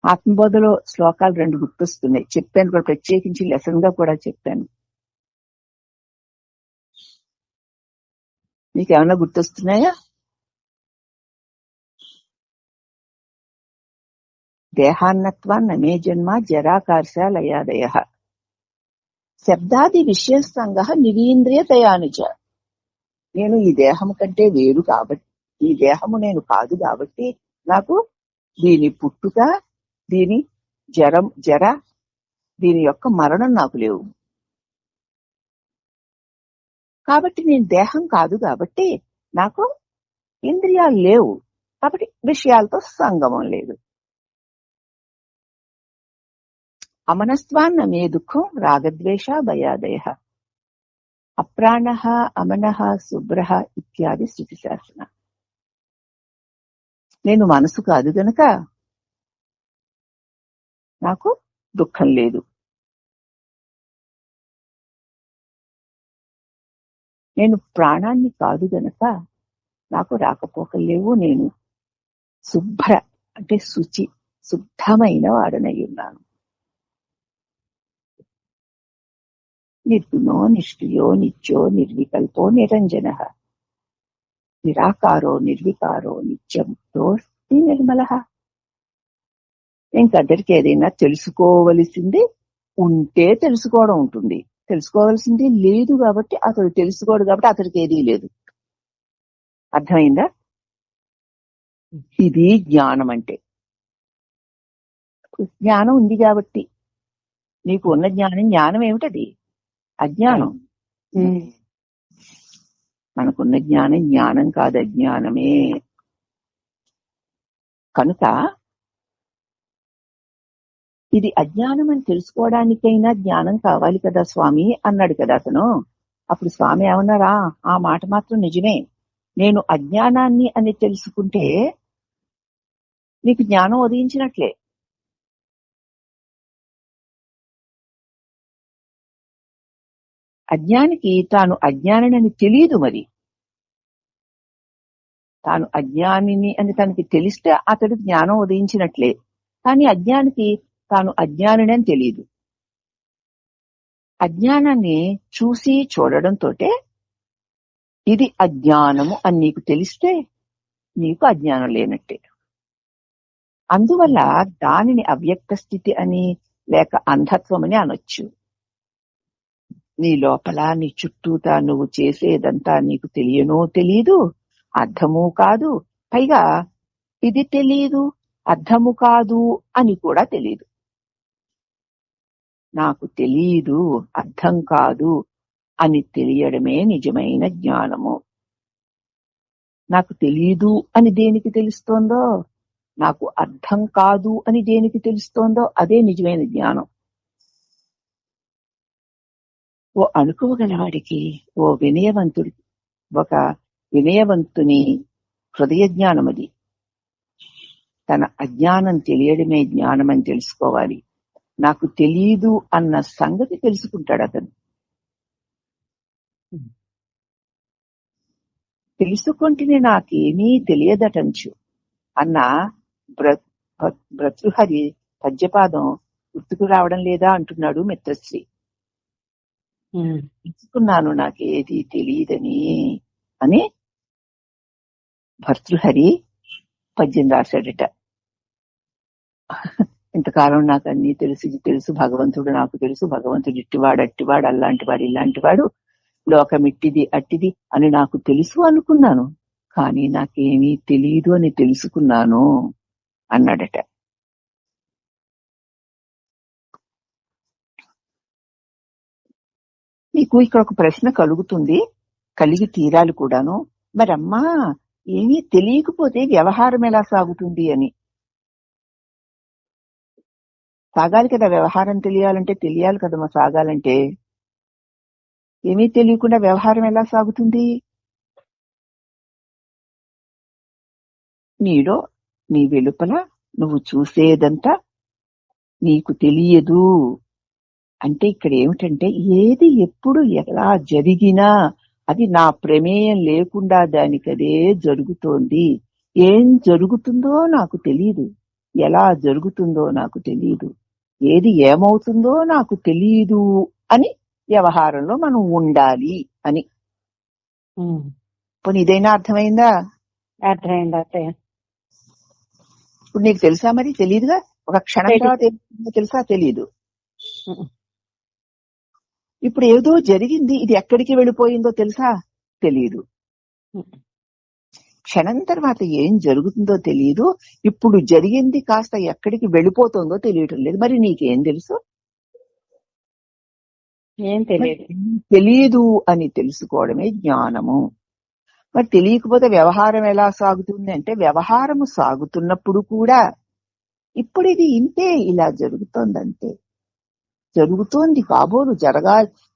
ఆత్మబోధలో శ్లోకాలు 2 గుర్తొస్తున్నాయి. చెప్పాను కూడా, ప్రత్యేకించి లెసన్ గా కూడా చెప్పాను. మీకేమన్నా గుర్తొస్తున్నాయా? దేహాన్నత్వాన్ నమే జన్మ జరాకార్ష లయాదయ శబ్దాది విషయ సంగ నిరీంద్రియతయానుచ. నేను ఈ దేహం కంటే వేరు కాబట్టి, ఈ దేహము నేను కాదు కాబట్టి నాకు దీని పుట్టుక, దీని జర, దీని యొక్క మరణం నాకు లేవు. కాబట్టి నేను దేహం కాదు కాబట్టి నాకు ఇంద్రియాలు లేవు, కాబట్టి విషయాలతో సంగమం లేదు. అమనస్వాన్న మే దుఃఖం రాగద్వేష భయాదయ అప్రాణ అమన శుభ్ర ఇత్యాది స్థితి శాసన. నేను మనసు కాదు గనక నాకు దుఃఖం లేదు. నేను ప్రాణాన్ని కాదు గనక నాకు రాకపోకలు లేవు. నేను శుభ్ర అంటే శుచి, శుద్ధమైన వాడనై ఉన్నాను. నిర్గుణో నిష్క్రియో నిత్యో నిర్వికల్పో నిరంజన నిరాకారో నిర్వికారో నిత్యముక్తో నిర్మల. ఇంకద్దరికి ఏదైనా తెలుసుకోవలసింది ఉంటే తెలుసుకోవడం ఉంటుంది, తెలుసుకోవాల్సింది లేదు కాబట్టి అతడు తెలుసుకోడు కాబట్టి అతడికి ఏదీ లేదు. అర్థమైందా? ఇది జ్ఞానం అంటే. జ్ఞానం ఉంది కాబట్టి నీకు ఉన్న జ్ఞానం ఏమిటది? అజ్ఞానం. మనకున్న జ్ఞానం కాదు, అజ్ఞానమే. కనుక ఇది అజ్ఞానం అని తెలుసుకోవడానికైనా జ్ఞానం కావాలి కదా స్వామి అన్నాడు కదా అతను. అప్పుడు స్వామి ఏమన్నారా? ఆ మాట మాత్రం నిజమే. నేను అజ్ఞానాన్ని అని తెలుసుకుంటే నీకు జ్ఞానం ఉదయించినట్లే. అజ్ఞానికి తాను అజ్ఞానిని తెలియదు. మరి తాను అజ్ఞానిని అని తనకి తెలిస్తే అతడు జ్ఞానం ఉదయించినట్లే. కానీ అజ్ఞానికి తాను అజ్ఞానిని అని తెలియదు. అజ్ఞానాన్ని చూసి చూడడంతో ఇది అజ్ఞానము అని నీకు తెలిస్తే నీకు అజ్ఞానం లేనట్టే. అందువల్ల దానిని అవ్యక్త స్థితి అని లేక అంధత్వం అని అనొచ్చు. నీ లోపల నీ చుట్టూతా నువ్వు చేసేదంతా నీకు తెలియనో తెలీదు, అర్థము కాదు. పైగా ఇది తెలీదు, అర్థము కాదు అని కూడా తెలీదు. నాకు తెలీదు, అర్థం కాదు అని తెలియడమే నిజమైన జ్ఞానము. నాకు తెలీదు అని దేనికి తెలుస్తోందో, నాకు అర్థం కాదు అని దేనికి తెలుస్తోందో అదే నిజమైన జ్ఞానం. ఓ అనుకోగలవాడికి, ఓ వినయవంతుడికి, ఒక వినయవంతుని హృదయ జ్ఞానం అది. తన అజ్ఞానం తెలియడమే జ్ఞానం అని తెలుసుకోవాలి. నాకు తెలీదు అన్న సంగతి తెలుసుకుంటాడు అతను. తెలుసుకుంటేనే నాకేమీ తెలియదటంచు అన్న భర్తృహరి పద్యపాదం గుర్తుకు రావడం లేదా అంటున్నాడు మిత్రశ్రీ. తెలుసుకున్నాను నాకేది తెలియదని అని భర్తృహరి పద్యం రాశాడట. ఇంతకాలం నాకు అన్ని తెలుసు, భగవంతుడు నాకు తెలుసు, భగవంతుడు ఇట్టివాడు అట్టివాడు, అల్లాంటివాడు ఇలాంటివాడు, లోకం ఇట్టిది అట్టిది అని నాకు తెలుసు అనుకున్నాను, కానీ నాకేమీ తెలియదు అని తెలుసుకున్నాను అన్నాడట. నీకు ఇక్కడ ఒక ప్రశ్న కలుగుతుంది, కలిగి తీరాలి కూడాను. మరమ్మా, ఏమీ తెలియకపోతే వ్యవహారం ఎలా సాగుతుంది అని. సాగాలి కదా, వ్యవహారం తెలియాలి కదమ్మా సాగాలంటే. ఏమీ తెలియకుండా వ్యవహారం ఎలా సాగుతుంది? నీలో నీ వెలుపల నువ్వు చూసేదంతా నీకు తెలియదు అంటే ఇక్కడ ఏమిటంటే, ఏది ఎప్పుడు ఎలా జరిగినా అది నా ప్రమేయం లేకుండా దానికదే జరుగుతోంది. ఏం జరుగుతుందో నాకు తెలియదు, ఎలా జరుగుతుందో నాకు తెలియదు, ఏది ఏమవుతుందో నాకు తెలియదు అని వ్యవహారంలో మనం ఉండాలి అని. పోనీ ఇదైనా అర్థమైందా? అర్థమైంది అత్తయ్య. ఇప్పుడు నీకు తెలుసా? మరి తెలియదుగా. ఒక క్షణం తర్వాత తెలుసా? తెలియదు. ఇప్పుడు ఏదో జరిగింది, ఇది ఎక్కడికి వెళ్ళిపోయిందో తెలుసా? తెలియదు. క్షణం తర్వాత ఏం జరుగుతుందో తెలియదు. ఇప్పుడు జరిగింది కాస్త ఎక్కడికి వెళ్ళిపోతుందో తెలియటం లేదు. మరి నీకేం తెలుసు? ఏం తెలియదు. తెలియదు అని తెలుసుకోవడమే జ్ఞానము. మరి తెలియకపోతే వ్యవహారం ఎలా సాగుతుంది అంటే, వ్యవహారము సాగుతున్నప్పుడు కూడా ఇప్పుడు ఇది ఇంతే, ఇలా జరుగుతోందంటే, జరుగుతోంది కాబోలు,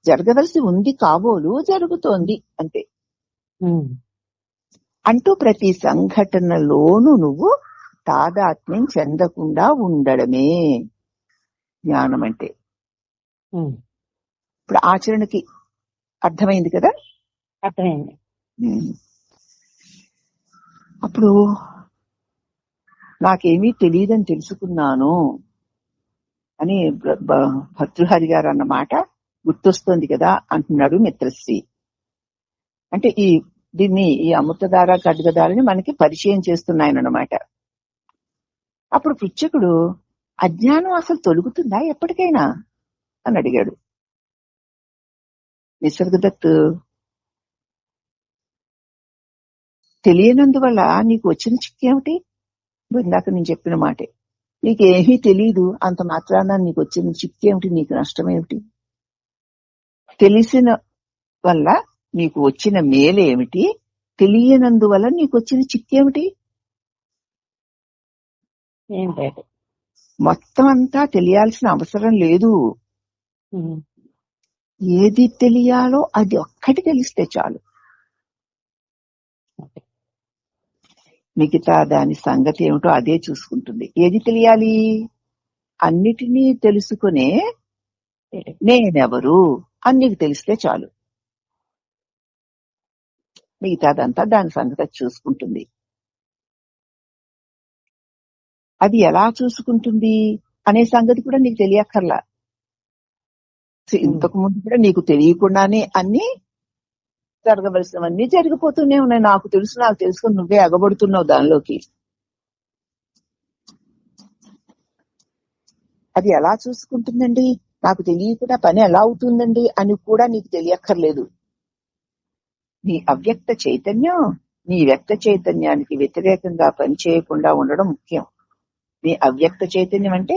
జరగవలసి ఉంది కాబోలు జరుగుతోంది అంతే అంటూ ప్రతి సంఘటనలోనూ నువ్వు తాదాత్మ్యం చెందకుండా ఉండడమే జ్ఞానం అంటే. ఇప్పుడు ఆచరణకి అర్థమైంది కదా? అర్థమైంది. అప్పుడు నాకేమీ తెలియదని తెలుసుకున్నాను అని భర్తృహరి గారు అన్నమాట గుర్తొస్తుంది కదా అంటున్నాడు మిత్రశ్రీ. అంటే ఈ అమృతధార ఖడ్గధారని మనకి పరిచయం చేస్తున్నాయనమాట. అప్పుడు పృచ్ఛకుడు అజ్ఞానం అసలు తొలుగుతుందా ఎప్పటికైనా అని అడిగాడు. నిసర్గదత్, తెలియనందువల్ల నీకు వచ్చిన చిక్కేమిటి? ఇందాక నేను చెప్పిన మాటే, నీకేమీ తెలీదు, అంత మాత్రాన నీకు వచ్చిన చిక్కేమిటి, నీకు నష్టమేమిటి? తెలిసిన వల్ల నీకు వచ్చిన మేలేమిటి? తెలియనందువల్ల నీకు వచ్చిన చిక్కేమిటి? మొత్తం అంతా తెలియాల్సిన అవసరం లేదు. ఏది తెలియాలో అది ఒక్కటి తెలిస్తే చాలు. మిగతా దాని సంగతి ఏమిటో అదే చూసుకుంటుంది. ఏది తెలియాలి? అన్నిటినీ తెలుసుకునే నేనెవరు అని నీకు తెలిస్తే చాలు. మిగతాదంతా దాని సంగతి చూసుకుంటుంది. అది ఎలా చూసుకుంటుంది అనే సంగతి కూడా నీకు తెలియక్కర్లా. ఇంతకు ముందు కూడా నీకు తెలియకుండానే అన్ని జరగవలసినవన్నీ జరిగిపోతూనే ఉన్నాయి. నాకు తెలుసుకుని నువ్వే ఎగబడుతున్నావు దానిలోకి. అది ఎలా చూసుకుంటుందండి? నాకు తెలియకుండా పని ఎలా అవుతుందండి అని కూడా నీకు తెలియక్కర్లేదు. నీ అవ్యక్త చైతన్యం నీ వ్యక్త చైతన్యానికి వ్యతిరేకంగా పనిచేయకుండా ఉండడం ముఖ్యం. నీ అవ్యక్త చైతన్యం అంటే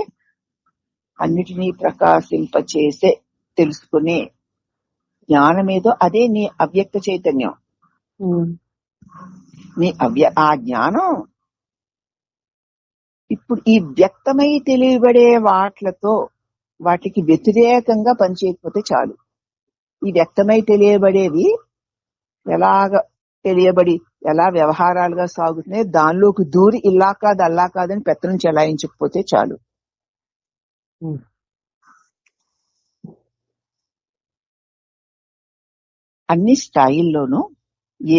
అన్నిటినీ ప్రకాశింపచేసే తెలుసుకునే జ్ఞానమేదో అదే నీ అవ్యక్త చైతన్యం. నీ ఆ జ్ఞానం ఇప్పుడు ఈ వ్యక్తమై తెలియబడే వాటికి వ్యతిరేకంగా పనిచేయకపోతే చాలు. ఈ వ్యక్తమై తెలియబడేవి ఎలా వ్యవహారాలుగా సాగుతున్నాయి దానిలోకి దూరి ఇలా కాదు అల్లా కాదని పెత్తనం చెలాయించకపోతే చాలు. అన్ని స్థాయిల్లోనూ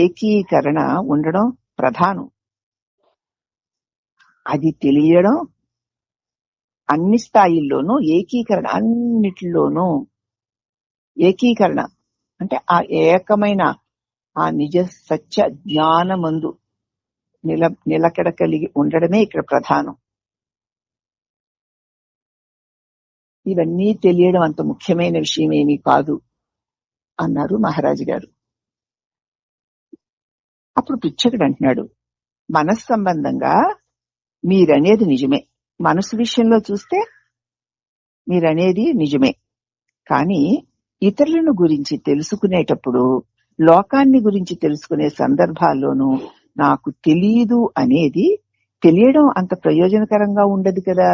ఏకీకరణ ఉండడం ప్రధానం. అది తెలియడం అన్ని స్థాయిల్లోనూ ఏకీకరణ, అన్నిటిలోనూ ఏకీకరణ అంటే ఆ ఏకమైన ఆ నిజ సత్య జ్ఞానమందు నిలకడ కలిగి ఉండడమే ఇక్కడ ప్రధానం. ఇవన్నీ తెలియడం అంత ముఖ్యమైన విషయం ఏమీ కాదు అన్నారు మహారాజు గారు. అప్పుడు పృచ్ఛకుడు అంటున్నాడు, మనస్ సంబంధంగా మీరనేది నిజమే. మనసు విషయంలో చూస్తే మీరనేది నిజమే. కానీ ఇతరులను గురించి తెలుసుకునేటప్పుడు, లోకాన్ని గురించి తెలుసుకునే సందర్భాల్లోనూ నాకు తెలియదు అనేది తెలియడం అంత ప్రయోజనకరంగా ఉండదు కదా.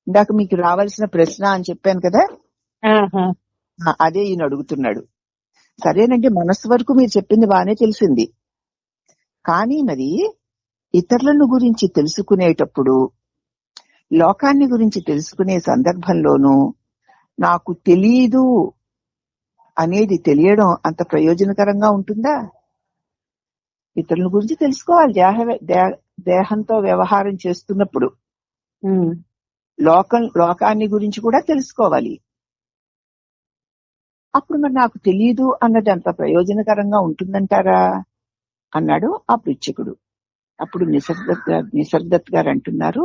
ఇందాక మీకు రావాల్సిన ప్రశ్న అని చెప్పాను కదా, అదే ఈయన అడుగుతున్నాడు. సరేనండి, మనస్సు వరకు మీరు చెప్పింది బాగానే తెలిసింది. కానీ మరి ఇతరులను గురించి తెలుసుకునేటప్పుడు, లోకాన్ని గురించి తెలుసుకునే సందర్భంలోనూ నాకు తెలీదు అనేది తెలియడం అంత ప్రయోజనకరంగా ఉంటుందా? ఇతరుల గురించి తెలుసుకోవాలి దేహంతో వ్యవహారం చేస్తున్నప్పుడు. ఉమ్, లోకాన్ని గురించి కూడా తెలుసుకోవాలి. అప్పుడు మరి నాకు తెలియదు అన్నది అంత ప్రయోజనకరంగా ఉంటుందంటారా అన్నాడు ఆ పృచ్ఛకుడు. అప్పుడు నిసర్గత్ గారు అంటున్నారు,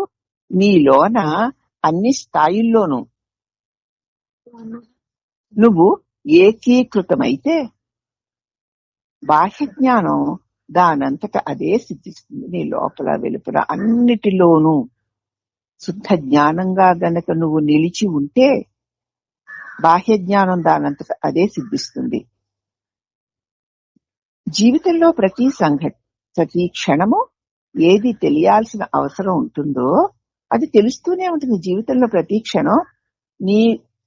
నీలోన అన్ని స్థాయిల్లోనూ నువ్వు ఏకీకృతమైతే బాహ్య జ్ఞానం దానంతట అదే సిద్ధిస్తుంది. నీ లోపల వెలుపల అన్నిటిలోనూ శుద్ధ జ్ఞానంగా గనక నువ్వు నిలిచి ఉంటే బాహ్య జ్ఞానం దానంతట అదే సిద్ధిస్తుంది. జీవితంలో ప్రతి క్షణము ఏది తెలియాల్సిన అవసరం ఉంటుందో అది తెలుస్తూనే ఉంటుంది. జీవితంలో ప్రతి క్షణం నీ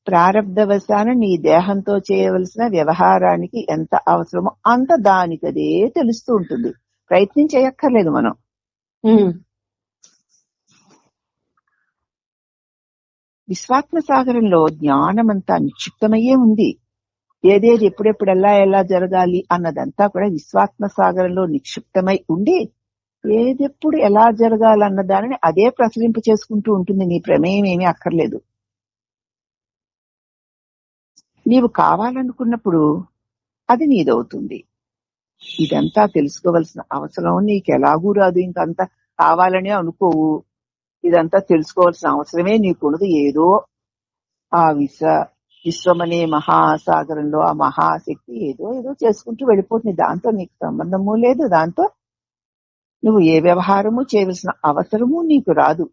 ప్రారబ్ధవశాన నీ దేహంతో చేయవలసిన వ్యవహారానికి ఎంత అవసరమో అంత దానికదే తెలుస్తూ ఉంటుంది. ప్రయత్నం చేయక్కర్లేదు మనం. విశ్వాత్మ సాగరంలో జ్ఞానమంతా నిక్షిప్తమయ్యే ఉంది. ఏదేది ఎప్పుడెప్పుడు ఎలా జరగాలి అన్నదంతా కూడా విశ్వాత్మ సాగరంలో నిక్షిప్తమై ఉండి ఏదెప్పుడు ఎలా జరగాలన్న దానిని అదే ప్రసరింప చేసుకుంటూ ఉంటుంది. నీ ప్రమేయం ఏమీ అక్కర్లేదు. నీవు కావాలనుకున్నప్పుడు అది నీదవుతుంది. ఇదంతా తెలుసుకోవలసిన అవసరం నీకు ఎలాగూ రాదు. ఇంకంతా కావాలనే అనుకోవు. ఇదంతా తెలుసుకోవాల్సిన అవసరమే నీకున్నది. ఏదో ఆ విశ్వమనే మహాసాగరంలో ఆ మహాశక్తి ఏదో చేసుకుంటూ వెళ్ళిపోతుంది. దాంతో నీకు సంబంధము లేదు. దాంతో నువ్వు ఏ వ్యవహారము చేయవలసిన అవసరము నీకు రాదు.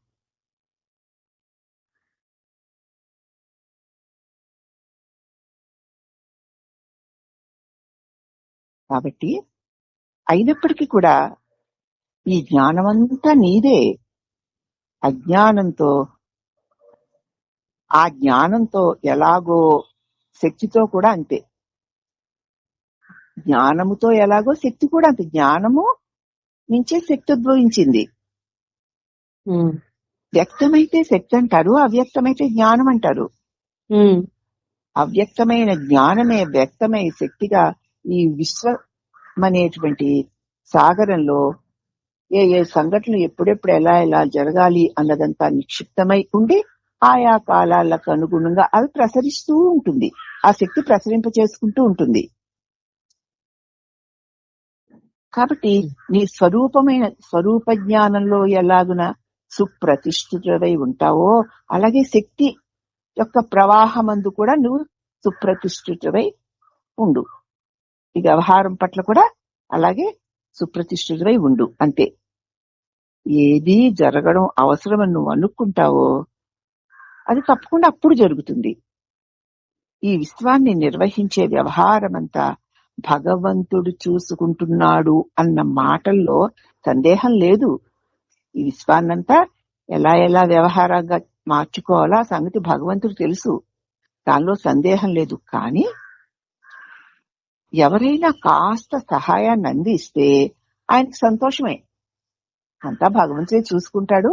కాబట్టి అయినప్పటికీ కూడా ఈ జ్ఞానమంతా నీదే. అజ్ఞానంతో ఆ జ్ఞానంతో ఎలాగో శక్తితో కూడా అంతే. జ్ఞానముతో ఎలాగో శక్తి కూడా అంతే. జ్ఞానము నుంచే శక్తి ఉద్భవించింది. వ్యక్తమైతే శక్తి అంటారు, అవ్యక్తమైతే జ్ఞానం అంటారు. అవ్యక్తమైన జ్ఞానమే వ్యక్తమై శక్తిగా ఈ విశ్వమనేటువంటి సాగరంలో ఏ సంఘటనలు ఎప్పుడెప్పుడు ఎలా జరగాలి అన్నదంతా నిక్షిప్తమై ఉండి ఆయా కాలాలకు అనుగుణంగా అవి ప్రసరిస్తూ ఉంటుంది. ఆ శక్తి ప్రసరింప చేసుకుంటూ ఉంటుంది. కాబట్టి నీ స్వరూప జ్ఞానంలో ఎలాగున సుప్రతిష్ఠితుడై ఉంటావో అలాగే శక్తి యొక్క ప్రవాహమందు కూడా నువ్వు సుప్రతిష్ఠితుడై ఉండు. ఈ వ్యవహారం పట్ల కూడా అలాగే సుప్రతిష్ఠితుడై ఉండు. అంతే. ఏది జరగడం అవసరమని నువ్వు అనుకుంటావో అది తప్పకుండా అప్పుడు జరుగుతుంది. ఈ విశ్వాన్ని నిర్వహించే వ్యవహారమంతా భగవంతుడు చూసుకుంటున్నాడు అన్న మాటల్లో సందేహం లేదు. ఈ విశ్వాన్నంతా ఎలా వ్యవహారంగా మార్చుకోవాలా సంగతి భగవంతుడు తెలుసు. దానిలో సందేహం లేదు. కానీ ఎవరైనా కాస్త సహాయాన్ని అందిస్తే ఆయనకు సంతోషమే. అంతా భగవంతుడే చూసుకుంటాడు.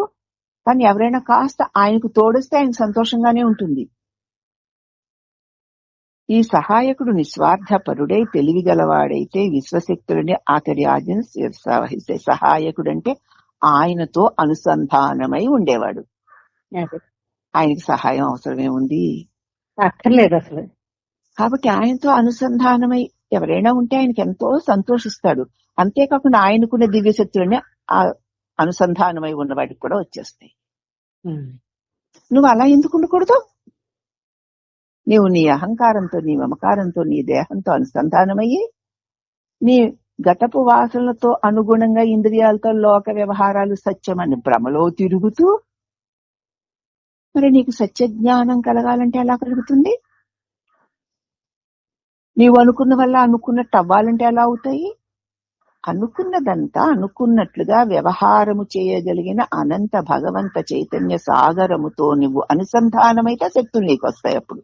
కానీ ఎవరైనా కాస్త ఆయనకు తోడిస్తే ఆయనకు సంతోషంగానే ఉంటుంది. ఈ సహాయకుడు నిస్వార్థపరుడై తెలివిగలవాడైతే విశ్వశక్తులని అతడి ఆజ్ఞను శిరసావహిస్తే. సహాయకుడంటే ఆయనతో అనుసంధానమై ఉండేవాడు. ఆయనకి సహాయం అవసరమే ఉంది, అక్కర్లేదు అసలు. కాబట్టి ఆయనతో అనుసంధానమై ఎవరైనా ఉంటే ఆయనకి ఎంతో సంతోషిస్తాడు. అంతేకాకుండా ఆయనకున్న దివ్యశక్తులనే ఆ అనుసంధానమై ఉన్నవాడికి కూడా వచ్చేస్తాయి. నువ్వు అలా ఎందుకు ఉండకూడదు? నీవు నీ అహంకారంతో నీ మమకారంతో నీ దేహంతో అనుసంధానమయ్యి నీ గతపు వాసనలతో అనుగుణంగా ఇంద్రియాలతో లోక వ్యవహారాలు సత్యమని భ్రమలో తిరుగుతూ మరి నీకు సత్య జ్ఞానం కలగాలంటే ఎలా కలుగుతుంది? నీవు అనుకున్న వల్ల అనుకున్నట్టు అవ్వాలంటే ఎలా అవుతాయి? అనుకున్నదంతా అనుకున్నట్లుగా వ్యవహారము చేయగలిగిన అనంత భగవంత చైతన్య సాగరముతో నువ్వు అనుసంధానమైతే శక్తులు నీకు వస్తాయి. అప్పుడు